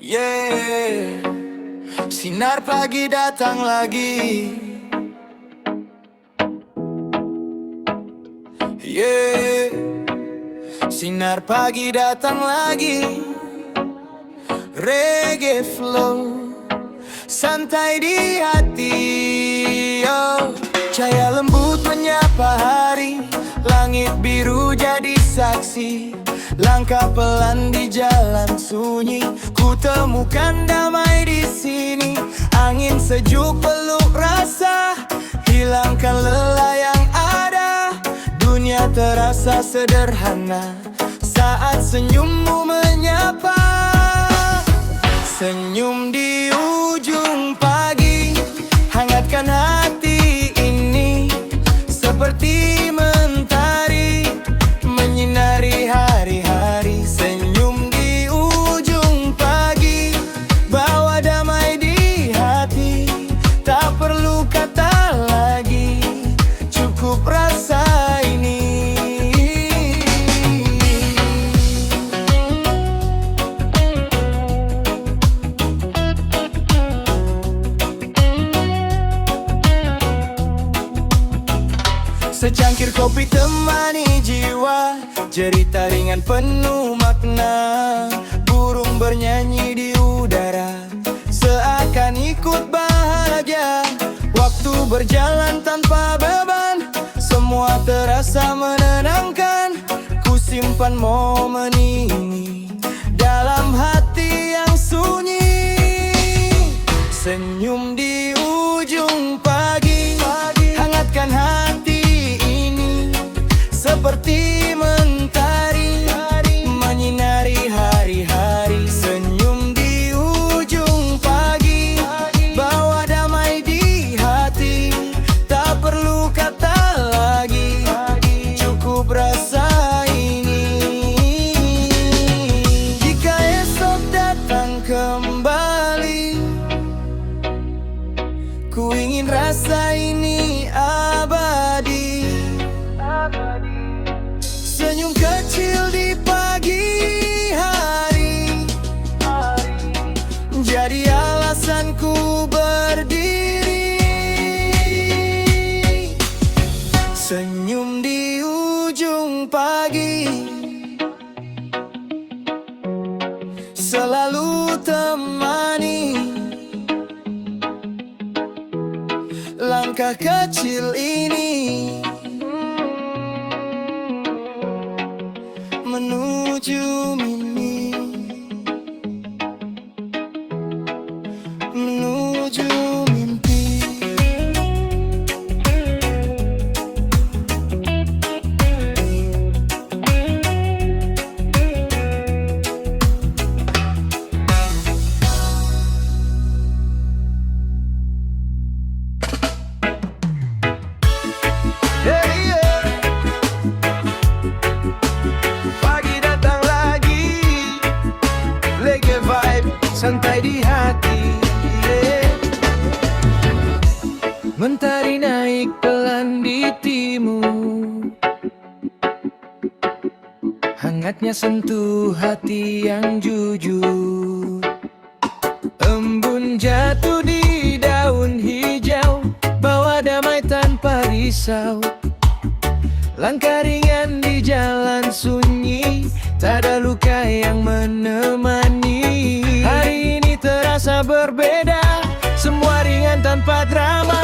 Yeah, sinar pagi datang lagi. Yeah, sinar pagi datang lagi. Reggae flow santai di hati. Oh, cahaya lembut menyapa hari. Langit biru jadi saksi. Langkah pelan di jalan sunyi, ku temukan damai di sini. Angin sejuk peluk rasa, hilangkan lelah yang ada. Dunia terasa sederhana saat senyummu menyapa. Senyum di ujung pagi, hangatkan hati ini. Seperti mentari menyinari hari-hari. Senyum di ujung pagi, bawa damai di hati. Tak perlu kata lagi, cukup rasa ini. Secangkir kopi temani jiwa, cerita ringan penuh makna. Burung bernyanyi di udara, seakan ikut bahagia. Waktu berjalan tanpa beban, semua terasa menenangkan. Ku simpan momen ini dalam hati yang sunyi. Senyum di ujung pagi, hangatkan hati ini. Seperti mentari menyinari hari-hari. Senyum di ujung pagi, bawa damai di hati. Tak perlu kata lagi, cukup rasa ini. Jika esok datang kembali, ku ingin rasa ini abadi. Senyum kecil di pagi hari, jadi alasanku berdiri. Senyum di ujung pagi, selalu temani langkah kecil ini menuju mimpi, menuju mimpi. Santai di hati, yeah. Mentari naik pelan di timur, hangatnya sentuh hati yang jujur. Embun jatuh di daun hijau, bawa damai tanpa risau. Langkah ringan di jalan sunyi, tak ada luka yang menemani. Hari ini terasa berbeda, semua ringan tanpa drama.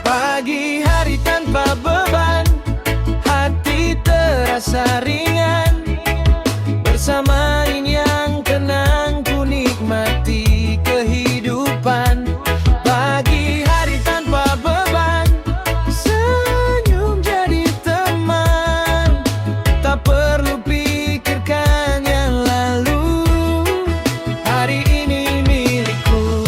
Pagi hari tanpa beban, hati terasa ringan. Bersama ini yang kenang, ku nikmati kehidupan. Pagi hari tanpa beban, senyum jadi teman. Tak perlu pikirkan yang lalu, hari ini milikku.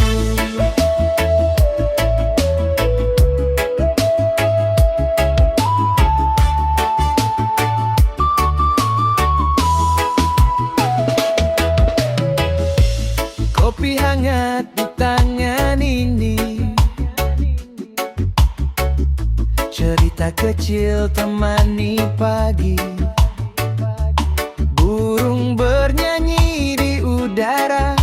Kopi hangat di tangan ini, cerita kecil temani pagi. Burung bernyanyi di udara,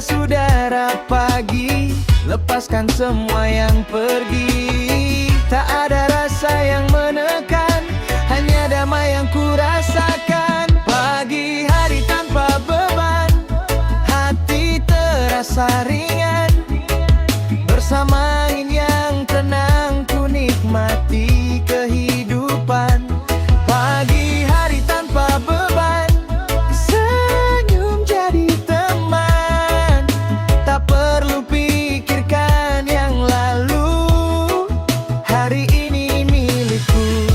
saudara pagi, lepaskan semua yang pergi. Tak ada rasa yang menekan, hanya damai yang ku rasakan. Pagi hari tanpa beban, hati terasa ringan. Bersama angin yang tenang, ku nikmati kehidupan. Pagi hari tanpa beban, senyum jadi teman. Tak perlu pikirkan yang lalu, hari ini milikku.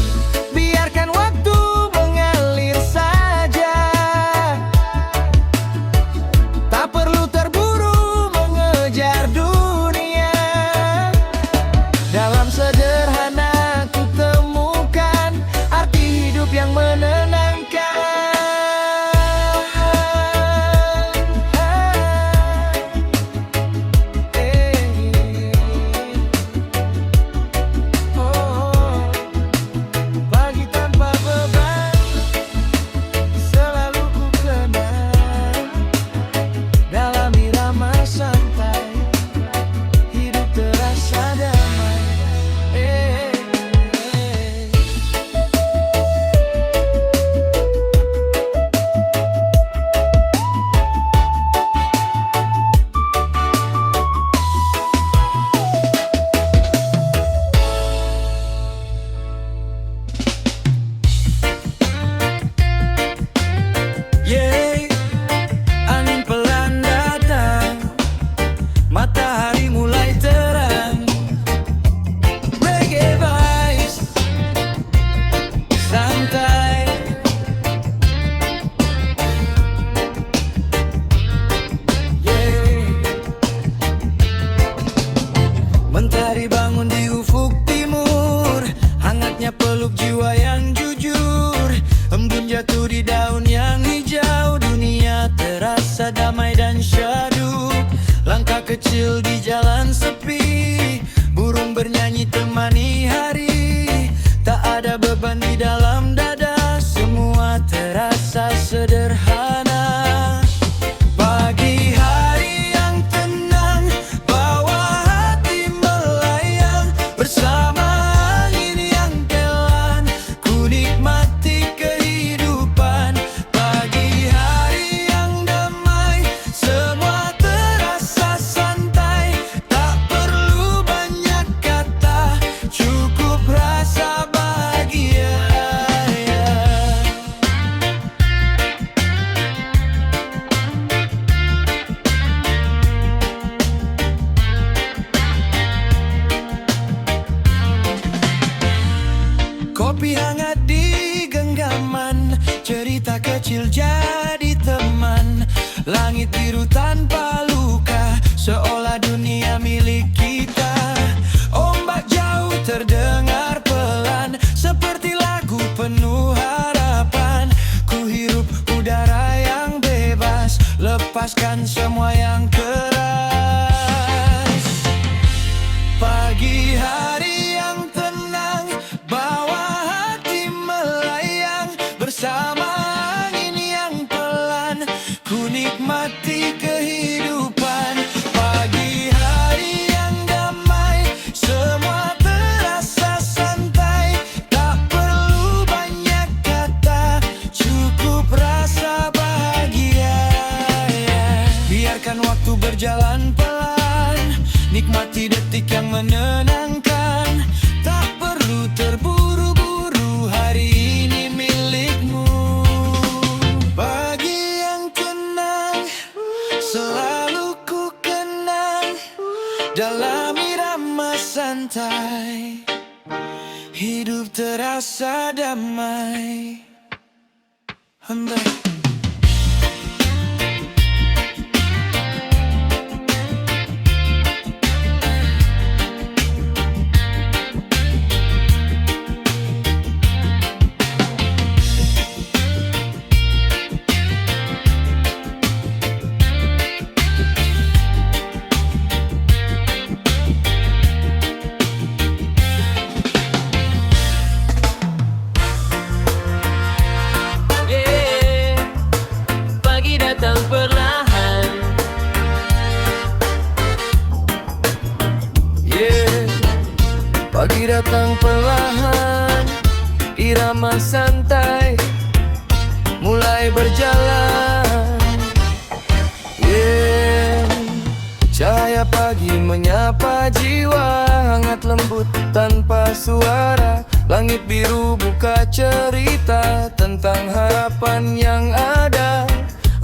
Biarkan waktu mengalir saja, tak perlu terburu mengejar dunia. Dalam sederhana ku temukan arti hidup yang menenangkan. Pagi tanpa beban, selalu ku kenang. Dalam irama santai, hidup terasa damai. Angin pelan datang, matahari mulai terang. Reggae vibes, santai. Mentari bangun di ufuk timur, hangatnya peluk jiwa yang jujur. Embun jatuh di daun yang hijau, dunia terasa damai dan syahdu. Langkah kecil di jalan sepi, burung bernyanyi temani hari. Tak ada beban di dalam dada, semua terasa sederhana. Pagi hari yang tenang, bawa hati melayang. Bersama angin yang pelan, ku nikmati kehidupan. Pagi hari yang damai, semua terasa santai. Tak perlu banyak kata, cukup rasa bahagia. Kopi hangat di genggaman, cerita kecil jadi teman. Langit biru tanpa luka, seolah dunia milik kita. Ombak jauh terdengar pelan, seperti lagu penuh harapan. Ku hirup udara yang bebas, lepaskan semua yang keras. Pagi hari yang tenang, bawa hati melayang. Bersama angin yang pelan, ku nikmati kehidupan. Pagi hari yang damai, semua terasa santai. Tak perlu banyak kata, cukup rasa bahagia. Biarkan waktu berjalan pelan, nikmati detik yang menenangkan. Tak perlu terburu-buru, hari ini milikmu. Pagi yang tenang, selalu ku kenang. Dalam irama santai, hidup terasa damai. irama santai mulai berjalan. Cahaya pagi menyapa jiwa, hangat lembut tanpa suara. Langit biru buka cerita tentang harapan yang ada.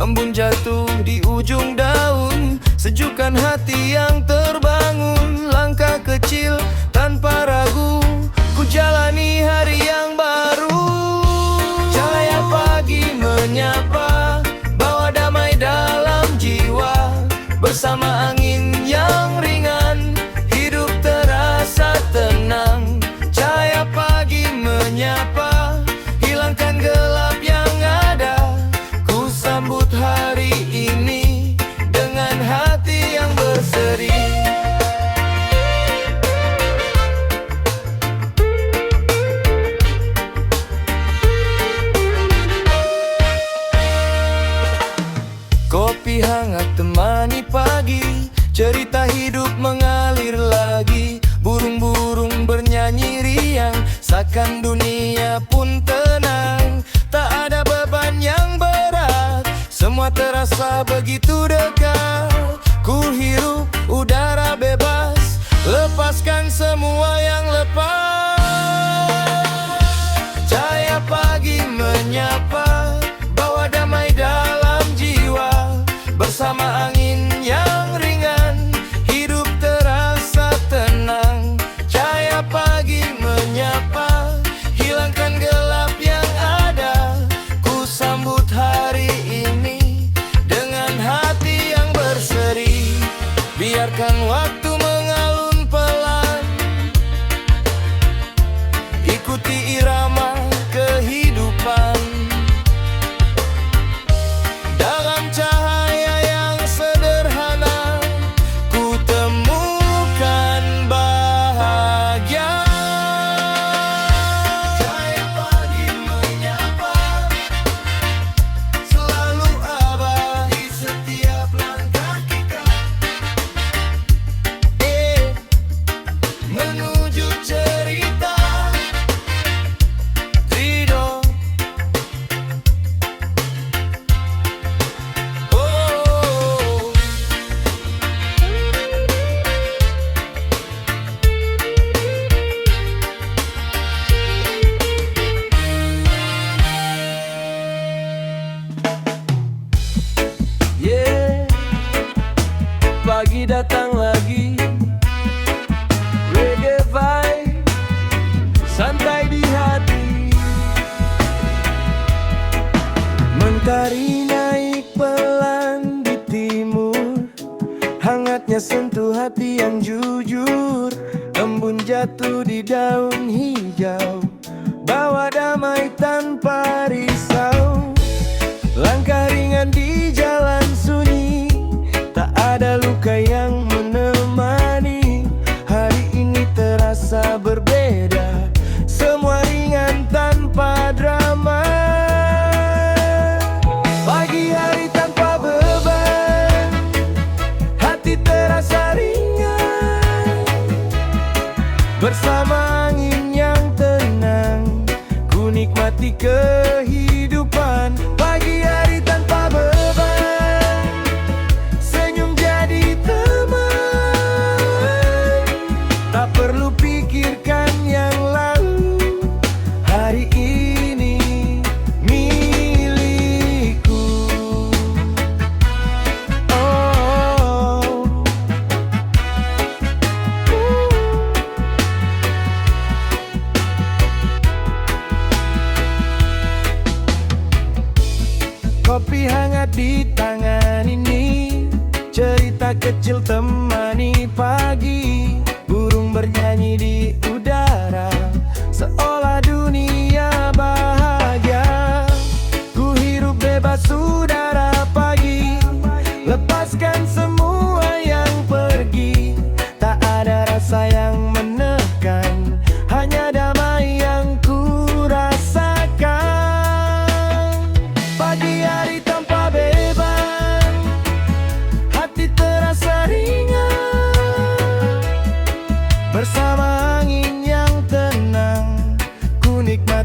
Embun jatuh di ujung daun, sejukkan hati yang terbangun. Langkah kecil tanpa ragu, ku jalani hari yang baru. Cahaya pagi menyapa, bawa damai dalam jiwa. Bersama angin yang ringan, hidup terasa tenang. Cahaya pagi menyapa, hilangkan gelap yang ada. Ku sambut hari ini dengan hati yang berseri. Kopi hangat temani pagi, cerita hidup mengalir lagi. Burung-burung bernyanyi riang, seakan dunia pun tenang. Tak ada beban yang berat, semua terasa begitu dekat. Ku hirup udara bebas, lepaskan semua yang lepas. Cahaya pagi menyapa, bawa damai dalam jiwa. Bersama angin yang ringan, hidup terasa tenang. Cahaya pagi menyapa, hilangkan gelap yang ada. Ku sambut hari ini dengan hati yang berseri. Biarkan waktu mengalun pelan, ikuti irama kehidupan. Dalam cahaya yang sederhana, ku temukan bahagia. Cahaya pagi menyapa, selalu abadi setiap langkah kita. Menuju cerita Ridho. Pagi datang lagi, reggae vibe, santai di hati. Mentari naik pelan di timur, hangatnya sentuh hati yang jujur. Embun jatuh di daun hijau, bawa damai tanpa risau. Langkah ringan di jalan sunyi, tak ada luka yang menemani. Hari ini terasa berbeda, semua ringan tanpa drama. Pagi hari tanpa beban, hati terasa ringan. Bersama angin yang tenang, ku nikmati kehidupan. Pagi hari tanpa beban, senyum jadi teman. Tak perlu pikirkan yang lalu, hari ini milikku. Kopi hangat di tangan ini, cerita kecil temani pagi. Burung bernyanyi di udara, seolah dunia bahagia. Ku hirup bebas udara pagi, lepaskan semua yang pergi. Tak ada rasa yang menekan, hanya damai yang ku rasakan. Pagi hari tanpa beban, hati terasa ringan.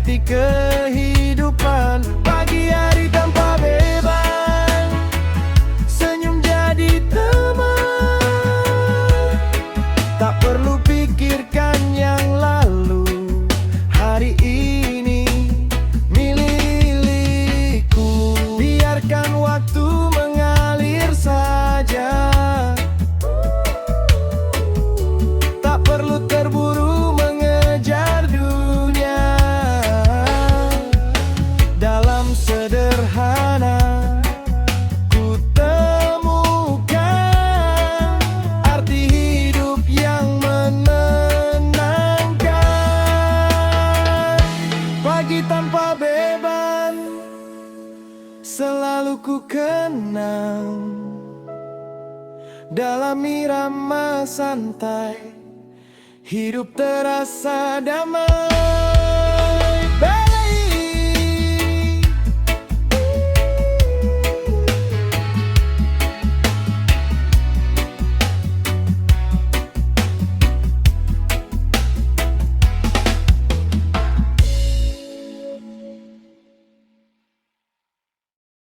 menikmati kehidupan. Pagi hari tanpa beban, senyum jadi teman. Tak perlu pikirkan yang lalu, hari ini milikku. Biarkan waktu mengalir saja, tak perlu terburu mengejar dunia. Dalam sederhana ku temukan arti hidup yang menenangkan. Pagi tanpa beban selalu ku kenang. Dalam irama santai hidup terasa damai.